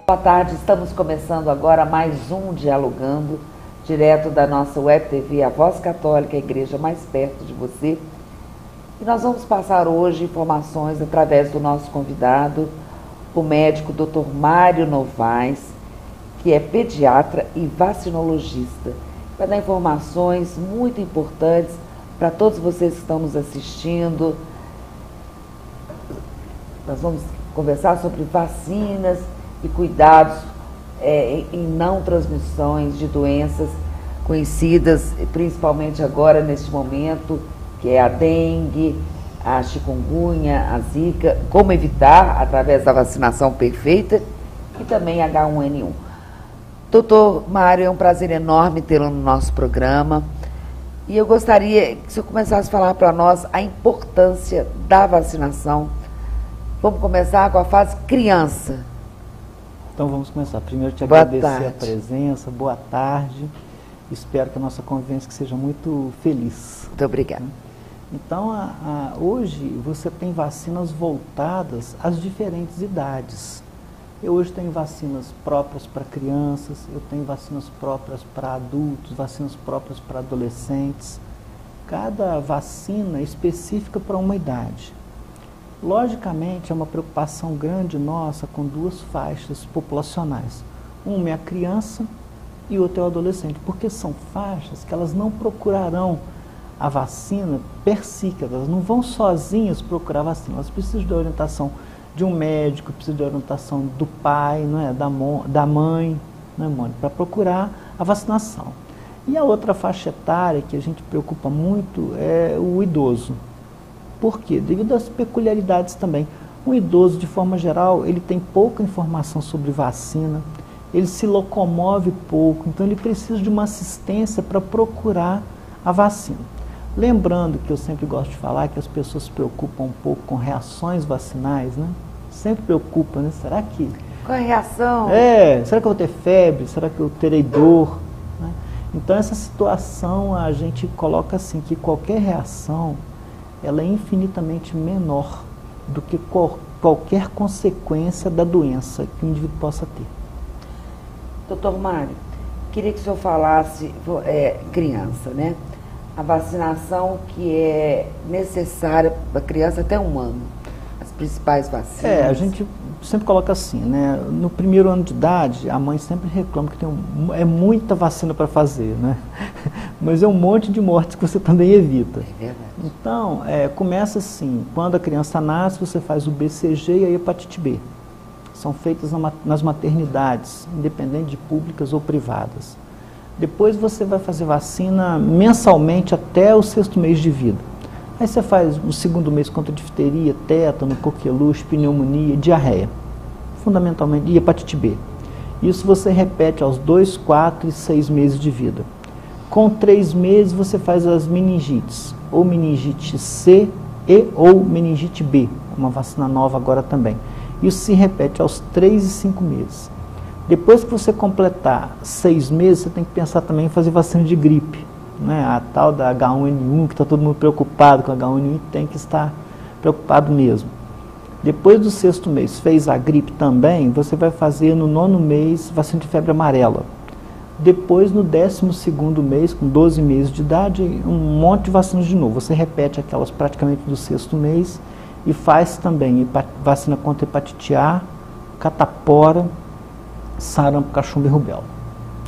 Boa tarde, estamos começando agora mais um Dialogando, direto da nossa Web TV, a Voz Católica, a igreja mais perto de você. E nós vamos passar hoje informações através do nosso convidado, o médico Dr. Mário Novaes, que é pediatra e vacinologista. Vai dar informações muito importantes para todos vocês que estão nos assistindo. Nós vamos conversar sobre vacinas e cuidados em não transmissões de doenças conhecidas, principalmente agora, neste momento, que é a dengue, a chikungunya, a zika, como evitar através da vacinação perfeita e também H1N1. Doutor Mário, é um prazer enorme tê-lo no nosso programa e eu gostaria que o senhor começasse a falar para nós a importância da vacinação. Vamos começar com a fase criança. Então vamos começar. Primeiro te Boa agradecer tarde. a presença, boa tarde. Espero que a nossa convivência seja muito feliz. Muito obrigada. Então, hoje você tem vacinas voltadas às diferentes idades. Eu hoje tenho vacinas próprias para crianças, eu tenho vacinas próprias para adultos, vacinas próprias para adolescentes. Cada vacina é específica para uma idade. Logicamente, é uma preocupação grande nossa com duas faixas populacionais. Uma é a criança e outra é o adolescente, porque são faixas que elas não procurarão a vacina per si, que elas não vão sozinhas procurar a vacina, elas precisam de orientação de um médico, precisam de orientação do pai, não é? da mãe, não é, Mônica, para procurar a vacinação. E a outra faixa etária que a gente preocupa muito é o idoso. Por quê? Devido às peculiaridades também. O idoso, de forma geral, ele tem pouca informação sobre vacina, ele se locomove pouco, então ele precisa de uma assistência para procurar a vacina. Lembrando que eu sempre gosto de falar que as pessoas se preocupam um pouco com reações vacinais, né? Sempre preocupa, né? Será que... Qual é a reação? Será que eu vou ter febre? Será que eu terei dor? Né? Então essa situação a gente coloca assim, que qualquer reação ela é infinitamente menor do que qualquer consequência da doença que o indivíduo possa ter. Doutor Mário, queria que o senhor falasse, criança, né? A vacinação que é necessária para a criança até 1 ano, as principais vacinas. A gente sempre coloca assim, né? No primeiro ano de idade, a mãe sempre reclama que é muita vacina para fazer, né? Mas é um monte de mortes que você também evita. É verdade. Então, começa assim, quando a criança nasce, você faz o BCG e a hepatite B. São feitas nas maternidades, independente de públicas ou privadas. Depois você vai fazer vacina mensalmente até o 6º mês de vida. Aí você faz o 2º mês contra difteria, tétano, coqueluche, pneumonia, diarreia, fundamentalmente, e hepatite B. Isso você repete aos 2, 4 e 6 meses de vida. Com 3 meses você faz as meningites, ou meningite C ou meningite B, uma vacina nova agora também. Isso se repete aos 3 e 5 meses. Depois que você completar 6 meses, você tem que pensar também em fazer vacina de gripe, né? A tal da H1N1, que está todo mundo preocupado com a H1N1, tem que estar preocupado mesmo. Depois do 6º mês, fez a gripe também, você vai fazer no 9º mês vacina de febre amarela. Depois, no 12º mês, com 12 meses de idade, um monte de vacinas de novo. Você repete aquelas praticamente do 6º mês e faz também vacina contra hepatite A, catapora, sarampo, cachumba e rubéola.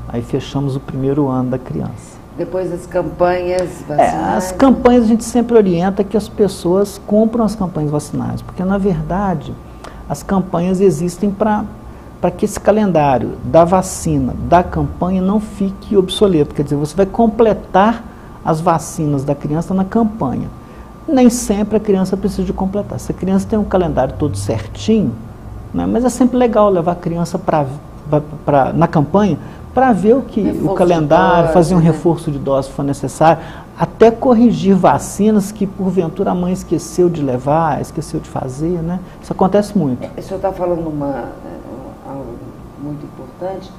Aí fechamos o primeiro ano da criança. Depois das campanhas vacinais. As campanhas a gente sempre orienta que as pessoas cumpram as campanhas vacinais, porque na verdade as campanhas existem para que esse calendário da vacina, da campanha não fique obsoleto. Quer dizer, você vai completar as vacinas da criança na campanha. Nem sempre a criança precisa de completar. Se a criança tem um calendário todo certinho, né, mas é sempre legal levar a criança na campanha para ver o calendário, dose, fazer um reforço de dose se for necessário, até corrigir vacinas que porventura a mãe esqueceu de levar, esqueceu de fazer, né? Isso acontece muito. O senhor está falando algo muito importante.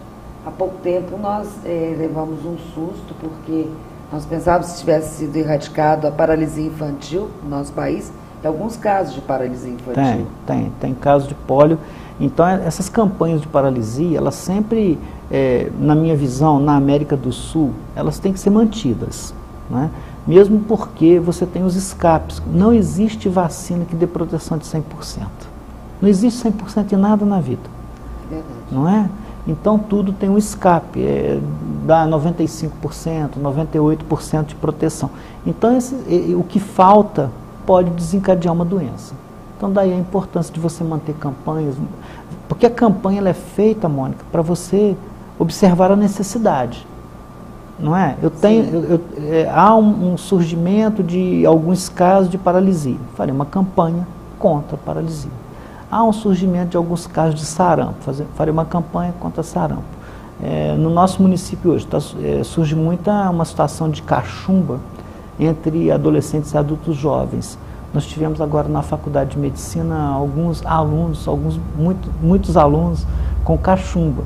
Há pouco tempo nós levamos um susto porque nós pensávamos que tivesse sido erradicado a paralisia infantil no nosso país, Tem alguns casos de paralisia infantil. Tem casos de pólio. Então, essas campanhas de paralisia, elas sempre, na minha visão, na América do Sul, elas têm que ser mantidas, né? Mesmo porque você tem os escapes. Não existe vacina que dê proteção de 100%. Não existe 100% em nada na vida. Verdade. Não é? Então, tudo tem um escape, dá 95%, 98% de proteção. Então, o que falta pode desencadear uma doença. Então, daí a importância de você manter campanhas, porque a campanha ela é feita, Mônica, para você observar a necessidade. Não é? Há um surgimento de alguns casos de paralisia. Farei uma campanha contra a paralisia. Há um surgimento de alguns casos de sarampo. Farei uma campanha contra sarampo. No nosso município hoje surge uma situação de cachumba entre adolescentes e adultos jovens. Nós tivemos agora na faculdade de medicina alguns alunos, muitos alunos com cachumba.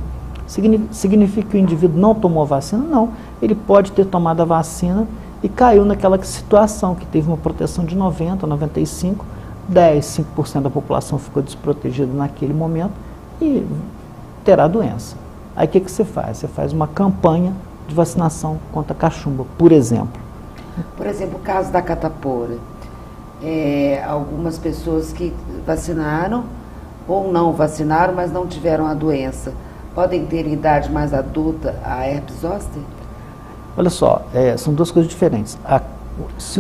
Significa que o indivíduo não tomou a vacina? Não. Ele pode ter tomado a vacina e caiu naquela situação que teve uma proteção de 90%, 95%, 5% da população ficou desprotegida naquele momento e terá doença. Aí o que você faz? Você faz uma campanha de vacinação contra a cachumba, por exemplo. Por exemplo, o caso da catapora. Algumas pessoas que vacinaram ou não vacinaram, mas não tiveram a doença, podem ter em idade mais adulta a herpes zoster? Olha só, são duas coisas diferentes.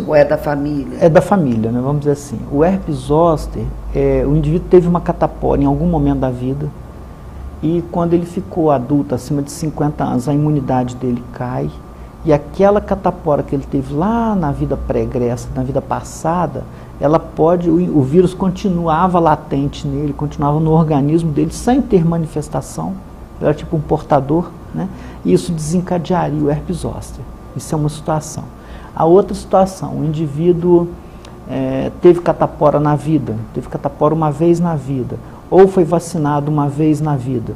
Ou é da família? É da família, né? Vamos dizer assim. O herpes zoster, o indivíduo teve uma catapora em algum momento da vida e quando ele ficou adulto, acima de 50 anos, a imunidade dele cai e aquela catapora que ele teve lá na vida pregressa, na vida passada, o vírus continuava latente nele, continuava no organismo dele sem ter manifestação, era tipo um portador, né? E isso desencadearia o herpes zoster. Isso é uma situação. A outra situação, o indivíduo teve catapora na vida, teve catapora uma vez na vida, ou foi vacinado uma vez na vida.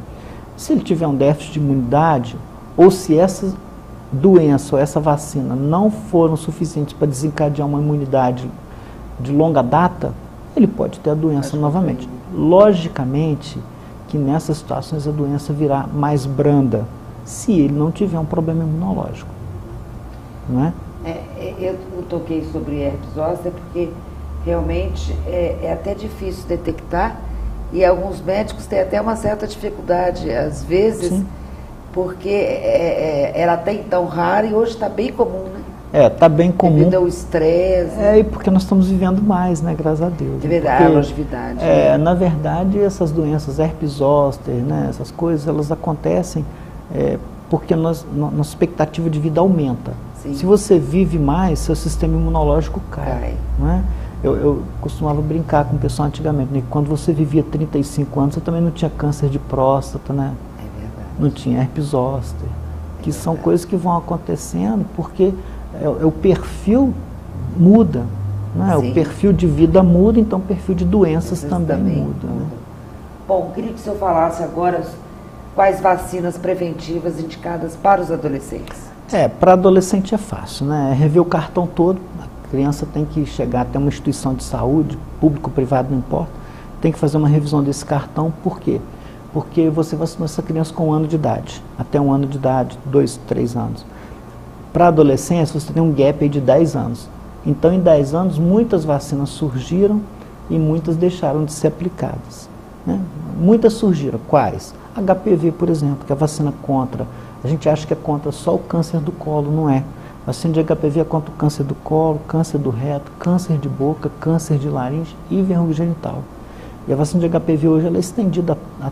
Se ele tiver um déficit de imunidade, ou se essa doença ou essa vacina não foram suficientes para desencadear uma imunidade de longa data, ele pode ter a doença novamente. Logicamente que nessas situações a doença virá mais branda, se ele não tiver um problema imunológico. Não é? Eu toquei sobre herpes zoster porque realmente é até difícil detectar e alguns médicos têm até uma certa dificuldade, às vezes, sim, porque era até então rara e hoje está bem comum, né? Está bem comum. Devido ao estresse. E porque nós estamos vivendo mais, né? Graças a Deus. É verdade, a longevidade. Na verdade, essas doenças, herpes zoster, né? Essas coisas, elas acontecem porque nossa expectativa de vida aumenta. Sim. Se você vive mais, seu sistema imunológico cai. Não é? Eu costumava brincar com o pessoal antigamente, né? Quando você vivia 35 anos, você também não tinha câncer de próstata, né? É verdade. Não tinha herpes zoster. Que são coisas que vão acontecendo porque o perfil muda. Né? O perfil de vida muda, então o perfil de doenças também muda. Né? Bom, queria que o senhor falasse agora quais vacinas preventivas indicadas para os adolescentes. Para adolescente é fácil, né? É rever o cartão todo. A criança tem que chegar até uma instituição de saúde, público ou privado, não importa. Tem que fazer uma revisão desse cartão. Por quê? Porque você vacinou essa criança com 1 ano de idade, até 1 ano de idade, 2, 3 anos. Para a adolescência, você tem um gap aí de 10 anos. Então, em 10 anos, muitas vacinas surgiram e muitas deixaram de ser aplicadas. Né? Muitas surgiram. Quais? HPV, por exemplo, que é a vacina contra. A gente acha que é contra só o câncer do colo, não é. A vacina de HPV é contra o câncer do colo, câncer do reto, câncer de boca, câncer de laringe e verruga genital. E a vacina de HPV hoje ela é estendida a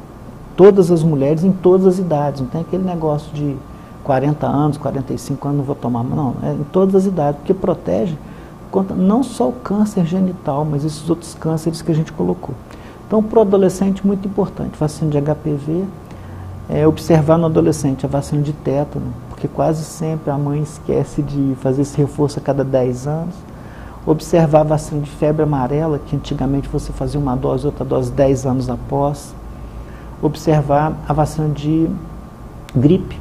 todas as mulheres em todas as idades. Não tem aquele negócio de 40 anos, 45 anos, não vou tomar. Não, é em todas as idades, porque protege contra não só o câncer genital, mas esses outros cânceres que a gente colocou. Então, para o adolescente, muito importante, vacina de HPV, observar no adolescente a vacina de tétano, porque quase sempre a mãe esquece de fazer esse reforço a cada 10 anos. Observar a vacina de febre amarela, que antigamente você fazia uma dose, outra dose 10 anos após. Observar a vacina de gripe,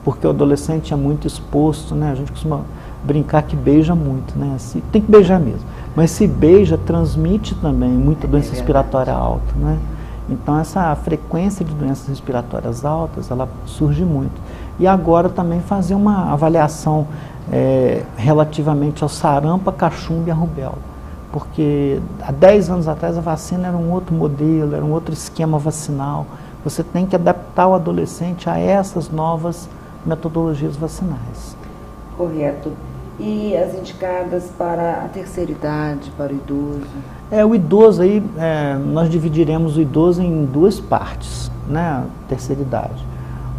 porque o adolescente é muito exposto, né? A gente costuma brincar que beija muito, né? Assim, tem que beijar mesmo. Mas se beija, transmite também muita doença respiratória alta, né? Então essa frequência de doenças respiratórias altas, ela surge muito. E agora também fazer uma avaliação relativamente ao sarampo, a cachumba e a rubéola. Porque há 10 anos atrás a vacina era um outro modelo, era um outro esquema vacinal. Você tem que adaptar o adolescente a essas novas metodologias vacinais. Correto. E as indicadas para a terceira idade, para o idoso? O idoso aí, nós dividiremos o idoso em duas partes, né, terceira idade.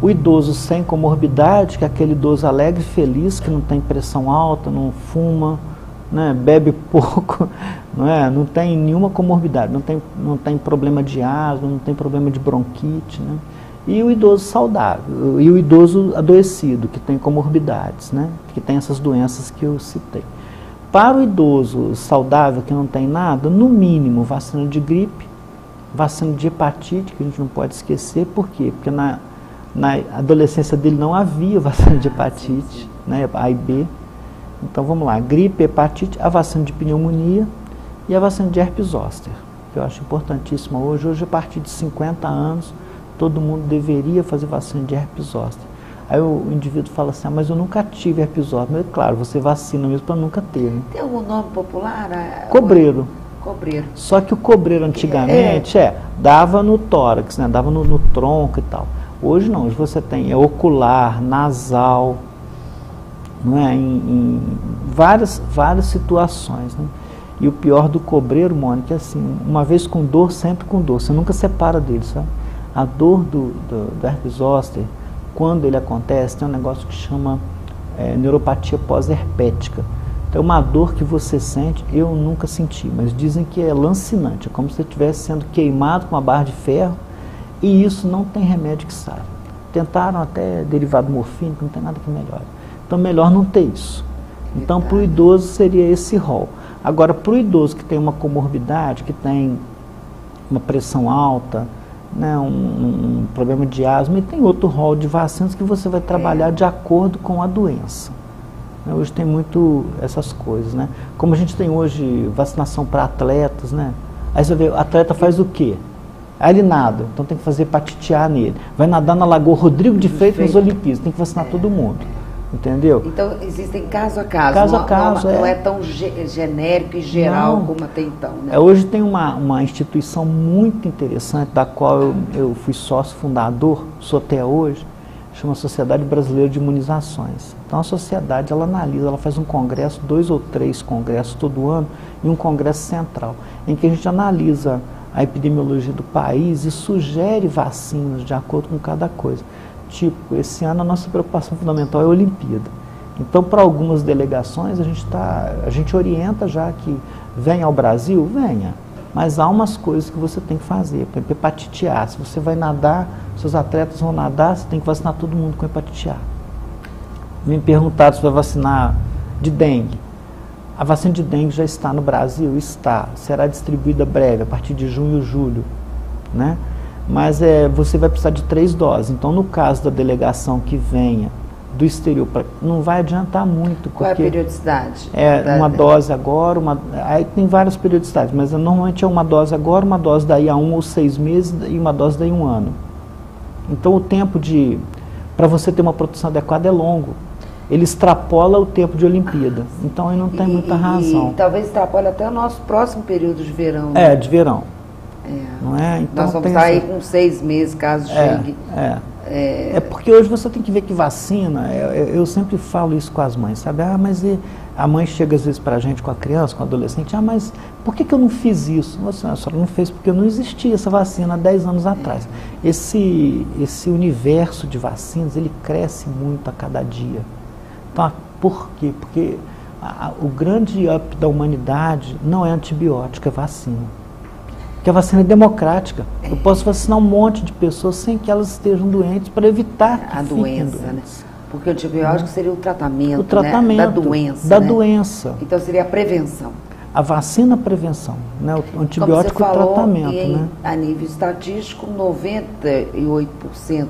O idoso sem comorbidade, que é aquele idoso alegre e feliz, que não tem pressão alta, não fuma, né, bebe pouco, não tem nenhuma comorbidade, não tem problema de asma, não tem problema de bronquite, né? E o idoso saudável, e o idoso adoecido, que tem comorbidades, né, que tem essas doenças que eu citei. Para o idoso saudável, que não tem nada, no mínimo, vacina de gripe, vacina de hepatite, que a gente não pode esquecer. Por quê? Porque na adolescência dele não havia vacina de hepatite, né, A e B. Então vamos lá, gripe, hepatite, a vacina de pneumonia e a vacina de herpes zoster, que eu acho importantíssima hoje. Hoje, a partir de 50 anos, todo mundo deveria fazer vacina de herpes zoster. Aí o indivíduo fala assim, mas eu nunca tive herpes zoster. Mas claro, você vacina mesmo para nunca ter. Né? Tem algum nome popular? Cobreiro. Cobreiro. Só que o cobreiro antigamente dava no tórax, né? Dava no tronco e tal. Hoje não, hoje você tem ocular, nasal, não é? em várias situações. Né? E o pior do cobreiro, Mônica, é assim, uma vez com dor, sempre com dor. Você nunca separa dele, sabe? A dor do herpes zoster, quando ele acontece, tem um negócio que chama neuropatia pós-herpética. Então, uma dor que você sente, eu nunca senti, mas dizem que é lancinante, é como se você estivesse sendo queimado com uma barra de ferro, e isso não tem remédio que sare. Tentaram até derivado morfínico, não tem nada que melhore. Então, melhor não ter isso. Então, para o idoso seria esse rol. Agora, para o idoso que tem uma comorbidade, que tem uma pressão alta, né, um problema de asma, e tem outro rol de vacinas que você vai trabalhar de acordo com a doença. Hoje tem muito essas coisas, né? Como a gente tem hoje vacinação para atletas, né? Aí você vê, o atleta faz o quê? Aí ele nada, então tem que fazer hepatite A nele. Vai nadar na Lagoa Rodrigo de Freitas nas Olimpíadas, tem que vacinar todo mundo. Entendeu? Então, existem caso a caso. Caso a caso, não é tão genérico e geral como até então. Né? Hoje tem uma instituição muito interessante, da qual eu fui sócio fundador, sou até hoje, chama Sociedade Brasileira de Imunizações. Então, a sociedade, ela analisa, ela faz um congresso, 2 ou 3 congressos todo ano, e um congresso central, em que a gente analisa a epidemiologia do país e sugere vacinas de acordo com cada coisa. Tipo, esse ano a nossa preocupação fundamental é a Olimpíada. Então, para algumas delegações, a gente orienta já que venha ao Brasil, venha. Mas há umas coisas que você tem que fazer. Por exemplo, hepatite A. Se você vai nadar, seus atletas vão nadar, você tem que vacinar todo mundo com hepatite A. Me perguntaram se vai vacinar de dengue. A vacina de dengue já está no Brasil? Está. Será distribuída breve, a partir de junho ou julho. Né? Mas você vai precisar de 3 doses. Então, no caso da delegação que venha do exterior, não vai adiantar muito. Qual é a periodicidade? Uma dose agora, aí tem várias periodicidades, mas normalmente é uma dose agora, uma dose daí a 1 ou 6 meses e uma dose daí a 1 ano. Então, o tempo para você ter uma proteção adequada é longo. Ele extrapola o tempo de Olimpíada. Então, aí não tem muita razão. E talvez extrapole até o nosso próximo período de verão. Né? De verão. Não é? Então, nós vamos estar aí com 6 meses, caso chegue. Porque hoje você tem que ver que vacina, eu sempre falo isso com as mães, sabe? Mas a mãe chega às vezes para a gente com a criança, com o adolescente, mas por que eu não fiz isso? A senhora não fez porque não existia essa vacina há 10 anos atrás. Esse universo de vacinas, ele cresce muito a cada dia. Então, por quê? Porque o grande up da humanidade não é antibiótico, é vacina. Porque a vacina é democrática. Eu posso vacinar um monte de pessoas sem que elas estejam doentes para evitar que a doença, né? Porque o antibiótico seria o tratamento, né? Da doença. Então seria a prevenção. A vacina, a prevenção, né? O antibiótico, como você falou, o tratamento, né? A nível estatístico, 98%,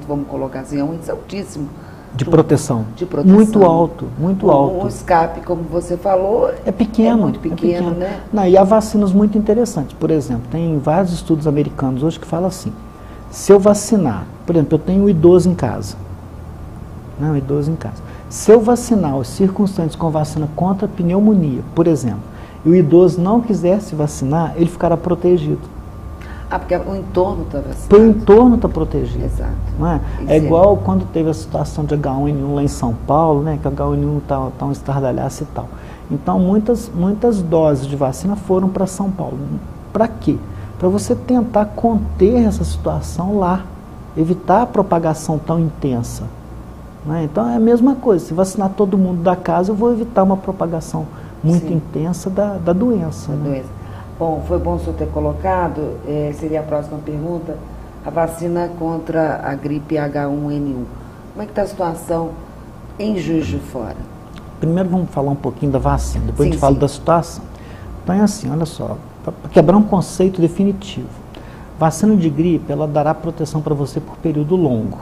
vamos colocar assim, é um índice altíssimo de proteção. De proteção. Muito alto, muito alto. O escape, como você falou, é pequeno. É muito pequeno, né? Não, e há vacinas muito interessantes. Por exemplo, tem vários estudos americanos hoje que falam assim, se eu vacinar, por exemplo, eu tenho um idoso em casa, né, um idoso em casa. Se eu vacinar os circunstantes com vacina contra a pneumonia, por exemplo, e o idoso não quiser se vacinar, ele ficará protegido. Ah, porque o entorno está vacinado. Porque o entorno está protegido. Exato. Não é? É igual quando teve a situação de H1N1 lá em São Paulo, né, que o H1N1 está um estardalhaço e tal. Então, muitas doses de vacina foram para São Paulo. Para quê? Para você tentar conter essa situação lá, evitar a propagação tão intensa. Né? Então, é a mesma coisa. Se vacinar todo mundo da casa, eu vou evitar uma propagação muito intensa da doença. Né? Bom, foi bom o senhor ter colocado, seria a próxima pergunta, a vacina contra a gripe H1N1. Como é que está a situação em Juiz de Fora? Primeiro vamos falar um pouquinho da vacina, depois a gente fala da situação. Então é assim, olha só, para quebrar um conceito definitivo. Vacina de gripe, ela dará proteção para você por período longo.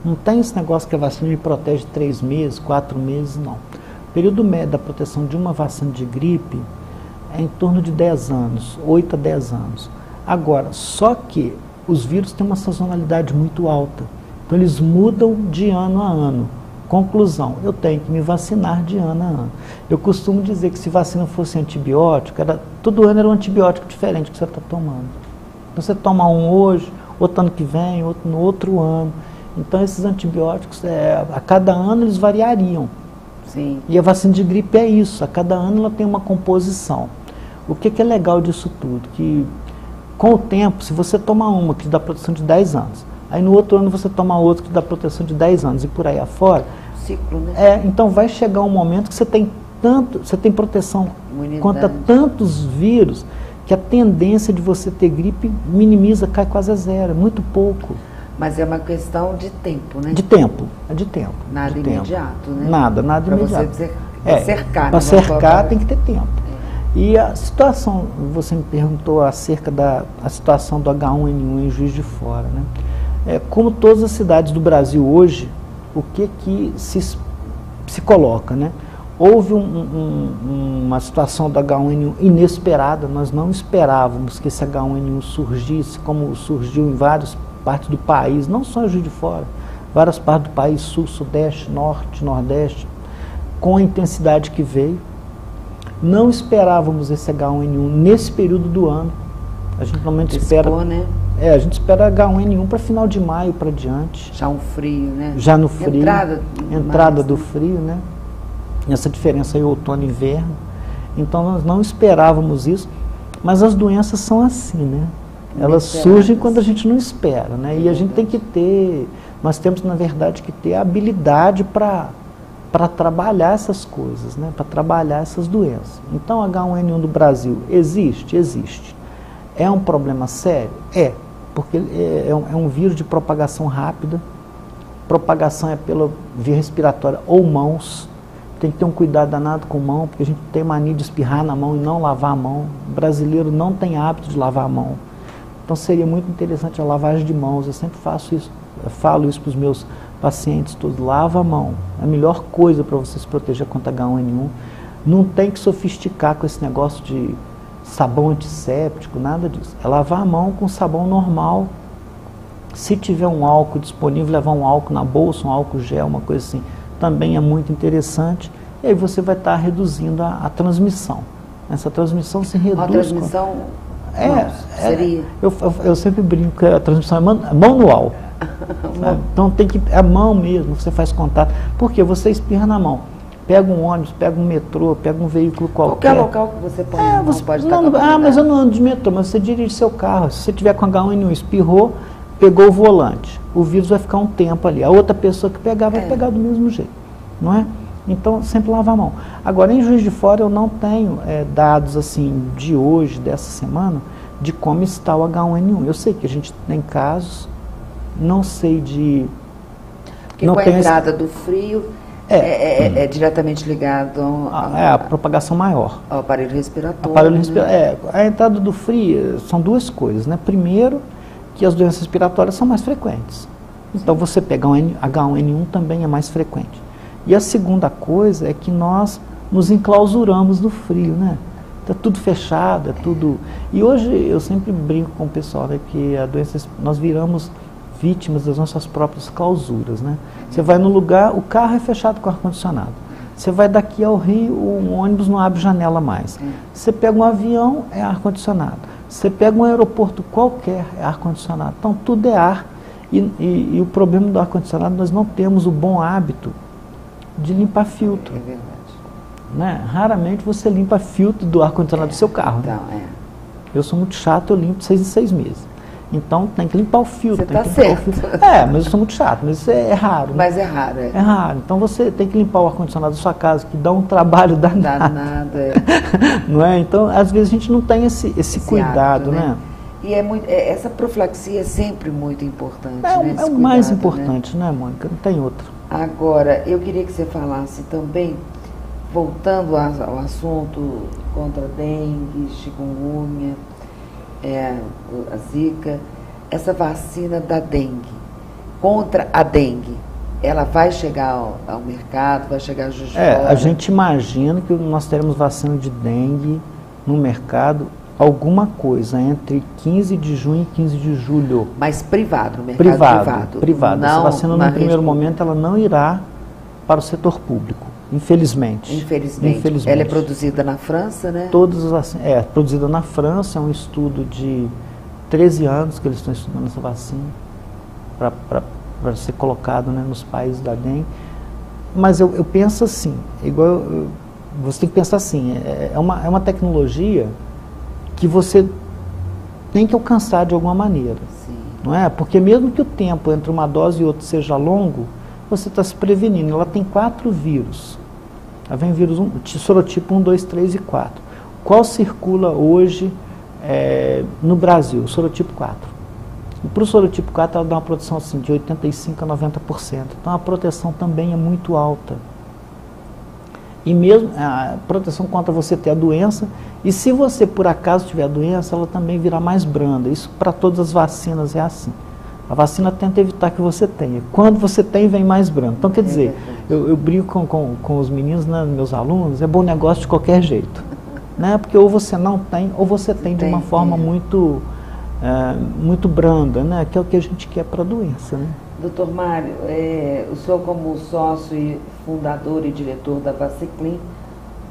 Não tem esse negócio que a vacina me protege 3 meses, 4 meses, não. O período médio da proteção de uma vacina de gripe é em torno de 10 anos, 8 a 10 anos. Agora, só que os vírus têm uma sazonalidade muito alta, então eles mudam de ano a ano. Conclusão, eu tenho que me vacinar de ano a ano. Eu costumo dizer que se vacina fosse antibiótico, todo ano era um antibiótico diferente que você está tomando. Então você toma um hoje, outro ano que vem, outro no outro ano. Então esses antibióticos, a cada ano eles variariam. Sim. E a vacina de gripe é isso, a cada ano ela tem uma composição. O que é legal disso tudo? Que com o tempo, se você tomar uma que dá proteção de 10 anos, aí no outro ano você toma outra que dá proteção de 10 anos e por aí afora. Ciclo, né? Então vai chegar um momento que você tem proteção contra tantos vírus que a tendência de você ter gripe minimiza, cai quase a zero, muito pouco. Mas é uma questão de tempo, né? De tempo, é de tempo. Nada de imediato, tempo. né? Nada imediato. Você cercar. Para cercar tem que ter tempo. E a situação, você me perguntou acerca da situação do H1N1 em Juiz de Fora, né? Como todas as cidades do Brasil hoje, o que se coloca, né? Houve uma situação do H1N1 inesperada, nós não esperávamos que esse H1N1 surgisse, como surgiu em várias partes do país, não só em Juiz de Fora, várias partes do país, sul, sudeste, norte, nordeste, com a intensidade que veio. Não esperávamos esse H1N1 nesse período do ano. A gente normalmente espera, né? A gente espera H1N1 para final de maio para diante. Já um frio, né? Já no frio. Entrada do frio, né? Essa diferença aí outono e inverno. Então nós não esperávamos isso, mas as doenças são assim, né? Elas surgem quando a gente não espera, né? E a gente tem que nós temos na verdade que ter a habilidade para trabalhar essas coisas, né? Para trabalhar essas doenças. Então, H1N1 do Brasil existe? Existe. É um problema sério? Porque é um vírus de propagação rápida. Propagação é pela via respiratória ou mãos. Tem que ter um cuidado danado com mão, porque a gente tem mania de espirrar na mão e não lavar a mão. O brasileiro não tem hábito de lavar a mão. Então, seria muito interessante a lavagem de mãos. Eu sempre faço isso, eu falo isso para os meus pacientes todos, lava a mão. É a melhor coisa para você se proteger contra H1N1. Não tem que sofisticar com esse negócio de sabão antisséptico, nada disso. É lavar a mão com sabão normal. Se tiver um álcool disponível, levar um álcool na bolsa, um álcool gel, uma coisa assim, também é muito interessante. E aí você vai estar reduzindo a transmissão. Essa transmissão se reduz. A transmissão seria? Eu sempre brinco que a transmissão é manual. Então tem que, é a mão mesmo, você faz contato, porque você espirra na mão, pega um ônibus, pega um metrô, pega um veículo qualquer. Qualquer local que você põe, pode estar mas eu não ando de metrô, mas você dirige seu carro, se você tiver com H1N1, espirrou, pegou o volante, o vírus vai ficar um tempo ali, a outra pessoa que pegar vai pegar do mesmo jeito, não é? Então sempre lava a mão. Agora em Juiz de Fora eu não tenho dados assim de hoje, dessa semana, de como está o H1N1. Eu sei que a gente tem casos, não sei de... Porque com a entrada do frio é diretamente ligado a propagação maior. Ao aparelho respiratório. A entrada do frio são duas coisas, né? Primeiro, que as doenças respiratórias são mais frequentes. Então você pegar um H1N1 também é mais frequente. E a segunda coisa é que nós nos enclausuramos no frio, né? Está tudo fechado, é tudo... E hoje eu sempre brinco com o pessoal, né, que a doença, nós viramos vítimas das nossas próprias clausuras, né? Você vai no lugar, o carro é fechado com ar-condicionado. Você vai daqui ao Rio, o ônibus não abre janela mais. Você pega um avião, é ar-condicionado. Você pega um aeroporto qualquer, é ar-condicionado. Então tudo é ar. E o problema do ar-condicionado, nós não temos o bom hábito de limpar filtro. É verdade. Né? Raramente você limpa filtro do ar-condicionado do seu carro. Então, né? Eu sou muito chato, eu limpo de 6 em 6 meses. Então tem que limpar o filtro. Você está certo. Mas eu sou muito chato, mas isso é raro. Mas é raro, é. É raro. Então você tem que limpar o ar-condicionado da sua casa, que dá um trabalho danado. Não é? Então, às vezes a gente não tem esse cuidado, hábito, né? E essa profilaxia é sempre muito importante. É o mais importante, né, Mônica? Não tem outra. Agora, eu queria que você falasse também, voltando ao assunto contra a dengue, chikungunya, a zika, essa vacina da dengue, contra a dengue, ela vai chegar ao mercado, vai chegar a Juiz de Fora? A gente imagina que nós teremos vacina de dengue no mercado, alguma coisa entre 15 de junho e 15 de julho. Mas privado, no mercado privado. Essa vacina, no primeiro momento, ela não irá para o setor público, infelizmente. Infelizmente. Ela é produzida na França, né? Todas as vacinas. Produzida na França, é um estudo de 13 anos que eles estão estudando essa vacina para ser colocado, né, nos países da dengue. Mas eu penso assim, você tem que pensar assim, é uma tecnologia que você tem que alcançar de alguma maneira. Sim. Não é? Porque mesmo que o tempo entre uma dose e outra seja longo, você está se prevenindo. Ela tem 4 vírus. Ela vem vírus sorotipo 1, 2, 3 e 4. Qual circula hoje no Brasil? O sorotipo 4. E para o sorotipo 4 ela dá uma proteção assim, de 85% a 90%. Então a proteção também é muito alta. E mesmo a proteção contra você ter a doença, e se você por acaso tiver a doença, ela também virá mais branda. Isso para todas as vacinas é assim. A vacina tenta evitar que você tenha. Quando você tem, vem mais brando. Então, quer dizer, eu brinco com os meninos, né, meus alunos, é bom negócio de qualquer jeito. Né? Porque ou você não tem, ou você tem de uma forma muito branda, né? Que é o que a gente quer para a doença. Né? Doutor Mário, o senhor como sócio e fundador e diretor da Vaciclin,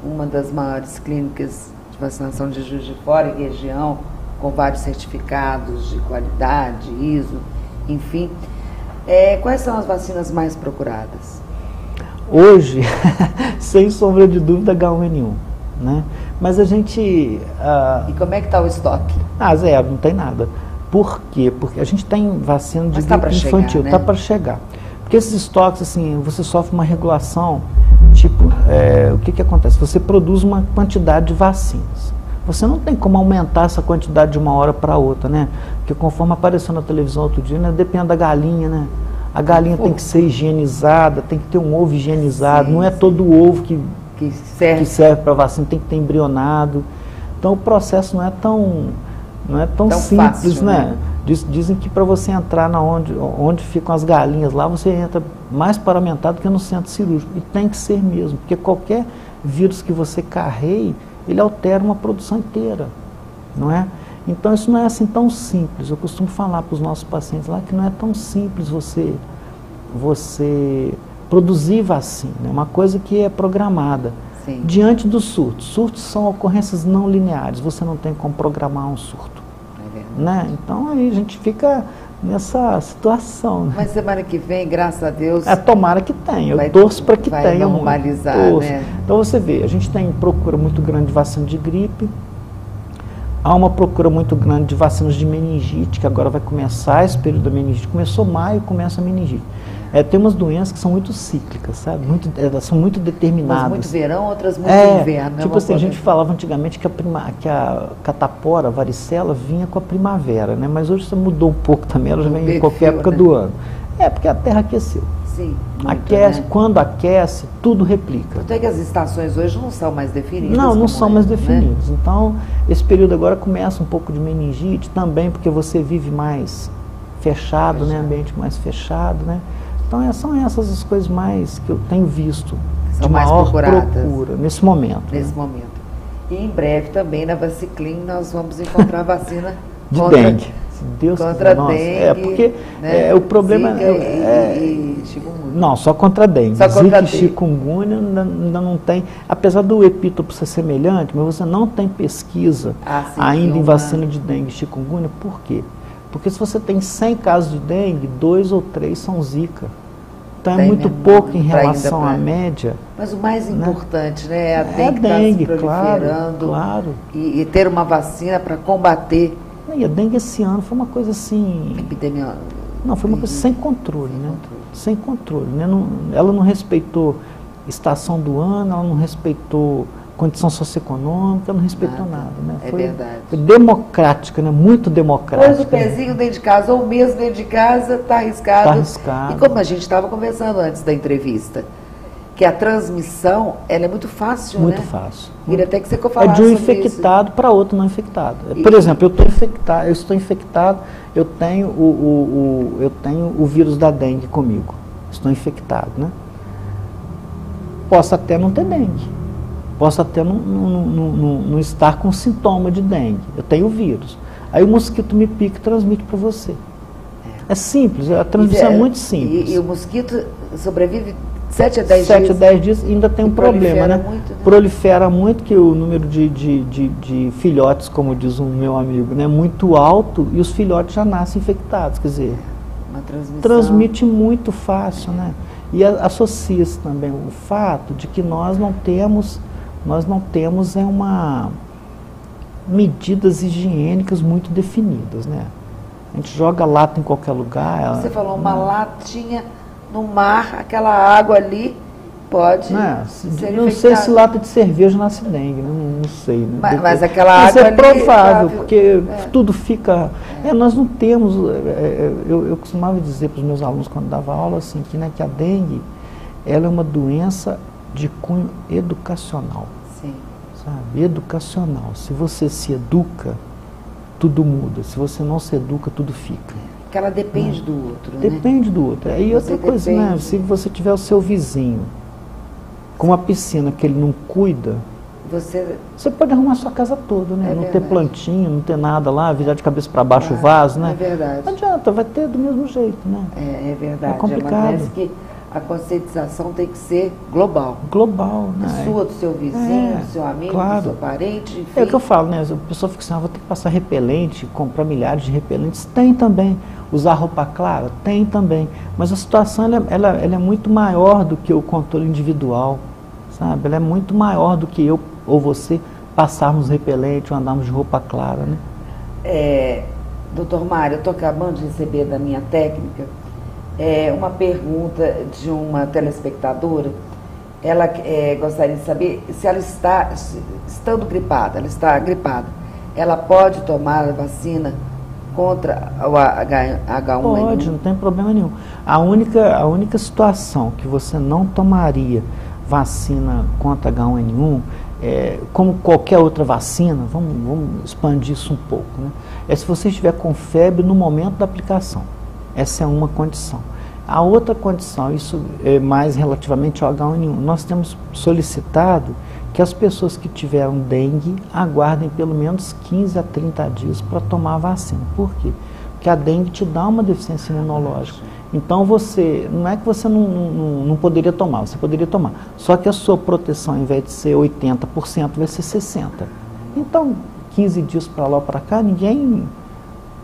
uma das maiores clínicas de vacinação de Juiz de Fora e região, com vários certificados de qualidade, ISO, enfim, quais são as vacinas mais procuradas? Hoje, sem sombra de dúvida, H1N1. Né? Mas a gente... E como é que está o estoque? Zero, não tem nada. Por quê? Porque a gente tem vacina de gripe infantil, está para chegar. Porque esses estoques, assim, você sofre uma regulação, tipo, o que acontece? Você produz uma quantidade de vacinas. Você não tem como aumentar essa quantidade de uma hora para outra, né? Porque conforme apareceu na televisão outro dia, né, depende da galinha, né? A galinha tem que ser higienizada, tem que ter um ovo higienizado, não é todo o ovo que serve para vacina, tem que ter embrionado. Então o processo não é tão simples, fácil, né? Dizem que para você entrar onde ficam as galinhas lá, você entra mais paramentado que no centro cirúrgico. E tem que ser mesmo, porque qualquer vírus que você carregue, ele altera uma produção inteira, não é? Então isso não é assim tão simples. Eu costumo falar para os nossos pacientes lá que não é tão simples você produzir vacina, é uma coisa que é programada. Sim. Diante dos surtos. Surtos são ocorrências não lineares, você não tem como programar um surto. Né? Então aí a gente fica nessa situação. Né? Mas semana que vem, graças a Deus... tomara que tenha, eu torço para que tenha. Vai normalizar, né? Então você vê, a gente tem procura muito grande de vacina de gripe, há uma procura muito grande de vacinas de meningite, que agora vai começar esse período da meningite. Começou maio, começa a meningite. Tem umas doenças que são muito cíclicas, sabe? Elas são muito determinadas. Umas muito verão, outras muito inverno. Tipo assim, a gente falava antigamente que a catapora, a varicela, vinha com a primavera, né? Mas hoje isso mudou um pouco também, ela já vem em qualquer época do ano. Porque a Terra aqueceu. Sim. Aquece, né? Quando aquece, tudo replica. Até que as estações hoje não são mais definidas. Não são mais definidas. Né? Então, esse período agora começa um pouco de meningite também, porque você vive mais fechado, né? Ambiente mais fechado, né? Então são essas as coisas mais que eu tenho visto são de mais maior procuradas procura nesse momento. Nesse momento. E em breve também na Vaciclin nós vamos encontrar a vacina de dengue. Se Deus contra quiser. dengue, porque né? O problema e chikungunya. Não, só contra dengue. Só contra Zika e chikungunya ainda não tem, apesar do epítopo ser semelhante, mas você não tem pesquisa ainda em vacina de dengue e chikungunya. Por quê? Porque se você tem 100 casos de dengue, 2 ou 3 são Zika. Então é muito pouco em relação à média. Mas o mais importante, né, é a dengue, dengue está se proliferando, claro. E ter uma vacina para combater. E a dengue esse ano foi uma coisa assim... Epidemia. Não, foi uma coisa sem controle, né? Sem controle, né? Ela não respeitou estação do ano, ela não respeitou condição socioeconômica, não respeitou nada, né? Verdade. Foi democrática, né? Muito democrática. Pôs o pezinho dentro de casa, ou mesmo dentro de casa, está arriscado. Está arriscado. E como a gente estava conversando antes da entrevista, que a transmissão, ela é muito fácil, muito né? fácil. Queria até que você falasse de um infectado para outro não infectado. Por exemplo, eu estou infectado, eu tenho o vírus da dengue comigo. Estou infectado, né? Posso até não ter dengue. Posso até não estar com sintoma de dengue. Eu tenho o vírus. Aí o mosquito me pica e transmite para você. É simples, a transmissão é muito simples. E o mosquito sobrevive 7 a 10 dias? 7 a 10 dias ainda tem um problema, né? Muito, né? Prolifera muito, que o número de filhotes, como diz o meu amigo, né, é muito alto e os filhotes já nascem infectados. Quer dizer, transmite muito fácil, né? E associa-se também o fato de que nós não temos medidas higiênicas muito definidas, né? A gente joga lata em qualquer lugar. Você falou uma latinha no mar, aquela água ali pode ser não sei se lata de cerveja nasce dengue, né? Não sei. Né? Mas aquela água é ali provável, porque tudo fica... nós não temos... eu costumava dizer para os meus alunos quando dava aula assim, que a dengue ela é uma doença de cunho educacional. Sim. Sabe? Educacional. Se você se educa, tudo muda. Se você não se educa, tudo fica. Porque ela depende do outro, né? Depende do outro. E outra coisa, né? Se você tiver o seu vizinho com uma piscina que ele não cuida, você pode arrumar a sua casa toda, né? Não ter plantinha, não ter nada lá, virar de cabeça para baixo o vaso, né? É verdade. Não adianta, vai ter do mesmo jeito, né? É verdade. É complicado. Parece que a conscientização tem que ser global. Global, né? A sua, do seu vizinho, do seu amigo, do seu parente, enfim. É o que eu falo, né? A pessoa fica assim, vou ter que passar repelente, comprar milhares de repelentes. Tem também. Usar roupa clara? Tem também. Mas a situação ela é muito maior do que o controle individual, sabe? Ela é muito maior do que eu ou você passarmos repelente ou andarmos de roupa clara, né? Doutor Mário, eu estou acabando de receber da minha técnica uma pergunta de uma telespectadora. Ela gostaria de saber se ela estando gripada, ela pode tomar a vacina contra o H1N1? Pode, não tem problema nenhum. A única situação que você não tomaria vacina contra H1N1, como qualquer outra vacina, vamos expandir isso um pouco, né? É se você estiver com febre no momento da aplicação. Essa é uma condição. A outra condição, isso é mais relativamente ao H1N1, nós temos solicitado que as pessoas que tiveram dengue aguardem pelo menos 15 a 30 dias para tomar a vacina. Por quê? Porque a dengue te dá uma deficiência imunológica. Então não é que você não poderia tomar, você poderia tomar. Só que a sua proteção, ao invés de ser 80%, vai ser 60%. Então, 15 dias para lá ou para cá,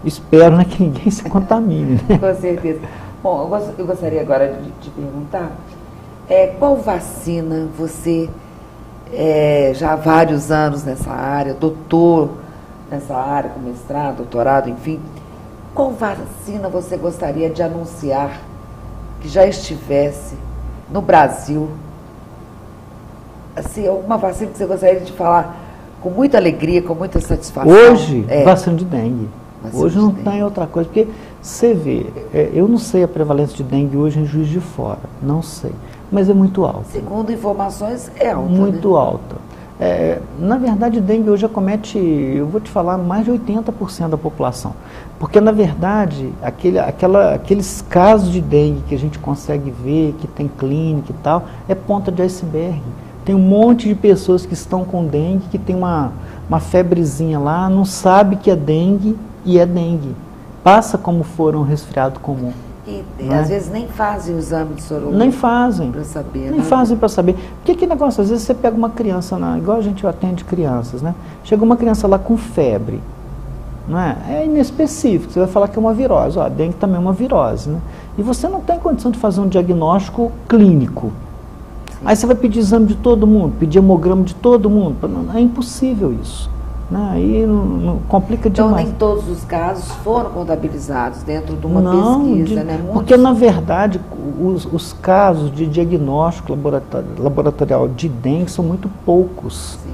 espero, né, que ninguém se contamine. Né? Com certeza. Bom, eu gostaria agora de te perguntar, qual vacina você, já há vários anos nessa área, doutor nessa área, com mestrado, doutorado, enfim, qual vacina você gostaria de anunciar que já estivesse no Brasil? Assim, alguma vacina que você gostaria de falar com muita alegria, com muita satisfação? Hoje, vacina de dengue. Hoje não tem outra coisa, porque você vê, eu não sei a prevalência de dengue hoje em Juiz de Fora, não sei, mas é muito alta. Segundo informações, é alta. Muito alta. Na verdade, dengue hoje acomete, eu vou te falar, mais de 80% da população. Porque, na verdade, aqueles casos de dengue que a gente consegue ver, que tem clínica e tal, é ponta de iceberg. Tem um monte de pessoas que estão com dengue, que tem uma febrezinha lá, não sabe que é dengue e é dengue. Passa como for um resfriado comum. E às vezes nem fazem o exame de sorologia. Nem fazem. Para saber. Nem fazem para saber. Porque que negócio, às vezes você pega uma criança, igual a gente atende crianças, né? Chega uma criança lá com febre, não é? É inespecífico, você vai falar que é uma virose. A dengue também é uma virose, né? E você não tem condição de fazer um diagnóstico clínico. Sim. Aí você vai pedir exame de todo mundo, pedir hemograma de todo mundo. É impossível isso. Aí não complica demais. Então nem todos os casos foram contabilizados dentro de uma pesquisa, né? Porque na verdade os casos de diagnóstico laboratorial de dengue são muito poucos. Sim.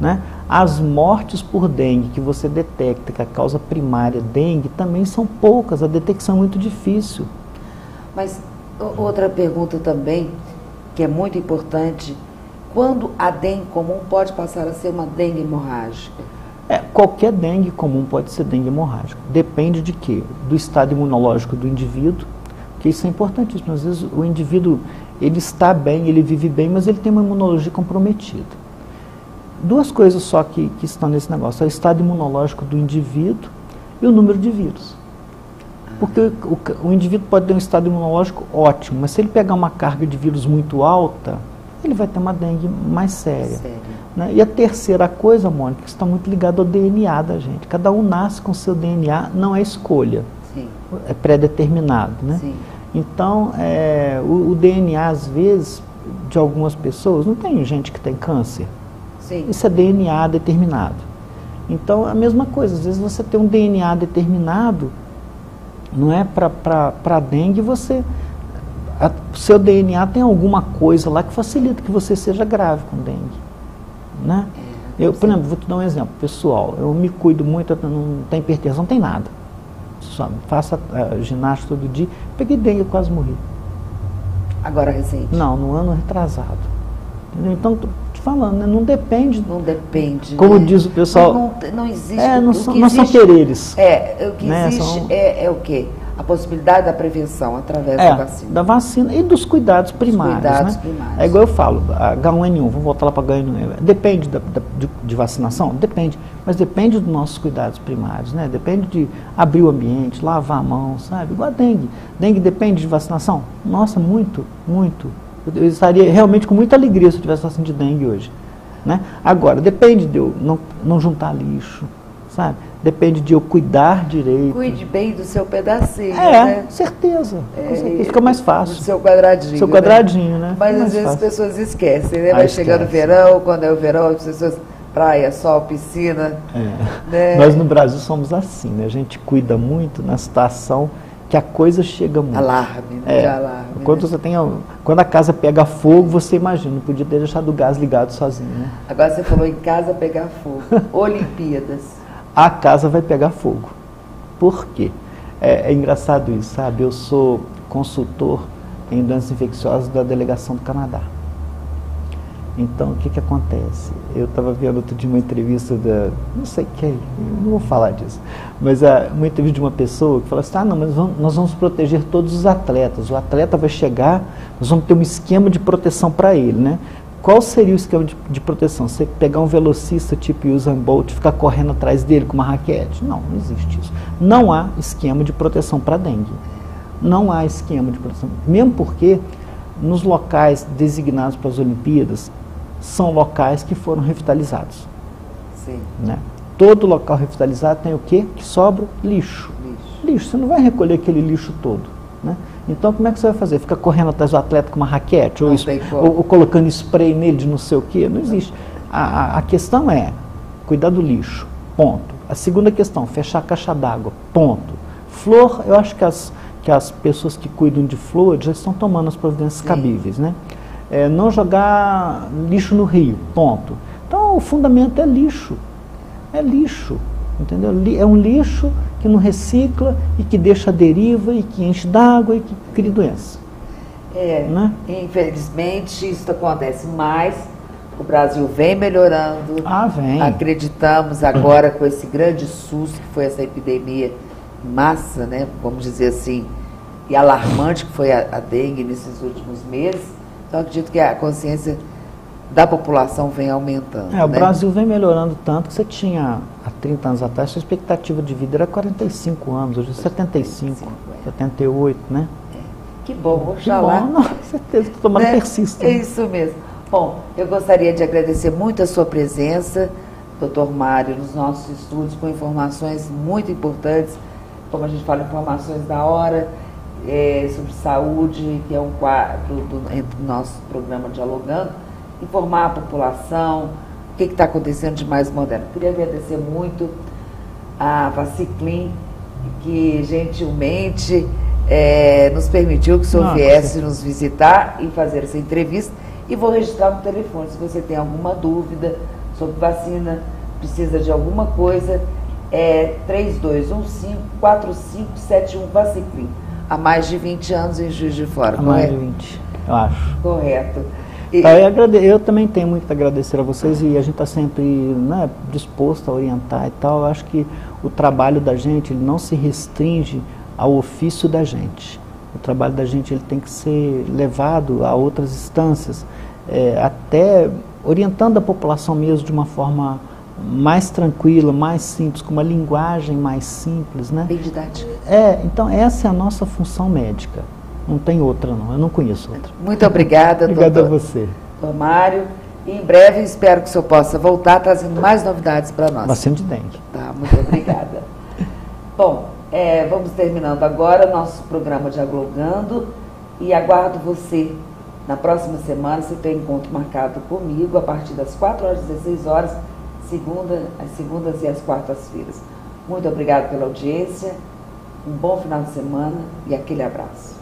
Né? As mortes por dengue que você detecta que a causa primária dengue também são poucas, a detecção é muito difícil. Mas outra pergunta também, que é muito importante, quando a dengue comum pode passar a ser uma dengue hemorrágica? Qualquer dengue comum pode ser dengue hemorrágica. Depende de quê? Do estado imunológico do indivíduo, que isso é importantíssimo. Às vezes o indivíduo, ele está bem, ele vive bem, mas ele tem uma imunologia comprometida. Duas coisas só que estão nesse negócio, é o estado imunológico do indivíduo e o número de vírus. Porque o indivíduo pode ter um estado imunológico ótimo, mas se ele pegar uma carga de vírus muito alta, ele vai ter uma dengue mais séria. Né? E a terceira coisa, Mônica, que está muito ligada ao DNA da gente. Cada um nasce com seu DNA, não é escolha. Sim. É pré-determinado. Né? Sim. Então, o DNA, às vezes, de algumas pessoas, não tem gente que tem câncer. Sim. Isso é DNA determinado. Então, a mesma coisa, às vezes você tem um DNA determinado, não é para dengue, o seu DNA tem alguma coisa lá que facilita que você seja grave com dengue. Né? Por exemplo, vou te dar um exemplo pessoal. Eu me cuido muito, não tem hipertensão, não tem nada. Só faço ginástica todo dia. Peguei dengue e quase morri. Agora recente? Não, no ano retrasado. Entendeu? Então, estou te falando, né? Não depende. Não depende. Como diz o pessoal. Não existe. Não são quereres. O que existe é o quê? A possibilidade da prevenção através da vacina. Da vacina e dos cuidados primários. Primários. É igual eu falo, a H1N1, vamos voltar lá para a H1N1. Depende de vacinação? Depende. Mas depende dos nossos cuidados primários, né? Depende de abrir o ambiente, lavar a mão, sabe? Igual a dengue. Dengue depende de vacinação? Nossa, muito, muito. Eu estaria realmente com muita alegria se eu tivesse vacina de dengue hoje. Né? Agora, depende de eu não juntar lixo, sabe? Depende de eu cuidar direito. Cuide bem do seu pedacinho, né? Certeza. Fica mais fácil. Do seu quadradinho. Seu quadradinho, né? Mas às vezes as pessoas esquecem, né? Vai chegando o verão, quando é o verão, as pessoas... Praia, sol, piscina. Né? Nós no Brasil somos assim, né? A gente cuida muito na situação que a coisa chega muito. Alarme, alarme. Quando a casa pega fogo, você imagina, não podia ter deixado o gás ligado sozinho, né? Agora você falou em casa pegar fogo. Olimpíadas. A casa vai pegar fogo. Por quê? É engraçado isso, sabe? Eu sou consultor em doenças infecciosas da delegação do Canadá. Então, o que acontece? Eu estava vendo outro dia uma entrevista não sei quem, não vou falar disso, mas uma entrevista de uma pessoa que falou assim, não, mas nós vamos proteger todos os atletas. O atleta vai chegar, nós vamos ter um esquema de proteção para ele, né? Qual seria o esquema de proteção? Você pegar um velocista tipo Usain Bolt e ficar correndo atrás dele com uma raquete? Não existe isso. Não há esquema de proteção para dengue. Não há esquema de proteção. Mesmo porque nos locais designados para as Olimpíadas, são locais que foram revitalizados. Sim. Né? Todo local revitalizado tem o quê? Que sobra? Lixo. Lixo. Você não vai recolher aquele lixo todo. Né? Então, como é que você vai fazer? Fica correndo atrás do atleta com uma raquete? Ou colocando spray nele de não sei o quê? Não existe. A questão é cuidar do lixo. Ponto. A segunda questão, fechar a caixa d'água. Ponto. Flor, eu acho que as pessoas que cuidam de flor já estão tomando as providências cabíveis, né? Não jogar lixo no rio, ponto. Então, o fundamento é lixo. É lixo, entendeu? É um lixo que não recicla e que deixa a deriva e que enche d'água e que cria doença. Né? Infelizmente, isso acontece mais O Brasil vem melhorando. Vem. Acreditamos agora com esse grande susto que foi essa epidemia em massa, né? Vamos dizer assim, e alarmante que foi a dengue nesses últimos meses. Então, acredito que a consciência da população vem aumentando. O Brasil vem melhorando tanto que você tinha, há 30 anos atrás, sua expectativa de vida era 45 anos, hoje é 75, 78, né? Que bom, oxalá. Que bom, com certeza, que tomara persista. É isso mesmo. Bom, eu gostaria de agradecer muito a sua presença, doutor Mário, nos nossos estúdios, com informações muito importantes, como a gente fala, informações da hora, sobre saúde, que é um quadro do nosso programa Dialogando, informar a população, o que está acontecendo de mais moderno. Queria agradecer muito a Vaciclin, que gentilmente nos permitiu que o senhor viesse nos visitar e fazer essa entrevista. E vou registrar no telefone, se você tem alguma dúvida sobre vacina, precisa de alguma coisa, 3215-4571 Vaciclin. Há mais de 20 anos em Juiz de Fora, correto? Mais de 20, eu acho. Correto. Eu também tenho muito a agradecer a vocês e a gente está sempre, né, disposto a orientar e tal. Eu acho que o trabalho da gente ele não se restringe ao ofício da gente. O trabalho da gente ele tem que ser levado a outras instâncias, até orientando a população mesmo de uma forma mais tranquila, mais simples, com uma linguagem mais simples, né? Bem didática. Então essa é a nossa função médica. Não tem outra, não. Eu não conheço outra. Muito obrigada, Obrigado a você. Doutor Mário. E em breve espero que o senhor possa voltar trazendo mais novidades para nós. Vacina de dengue. Tá, muito obrigada. Bom, vamos terminando agora nosso programa Dialogando e aguardo você na próxima semana. Você tem encontro marcado comigo a partir das 4 horas e 16 horas, as segundas e as quartas-feiras. Muito obrigada pela audiência, um bom final de semana e aquele abraço.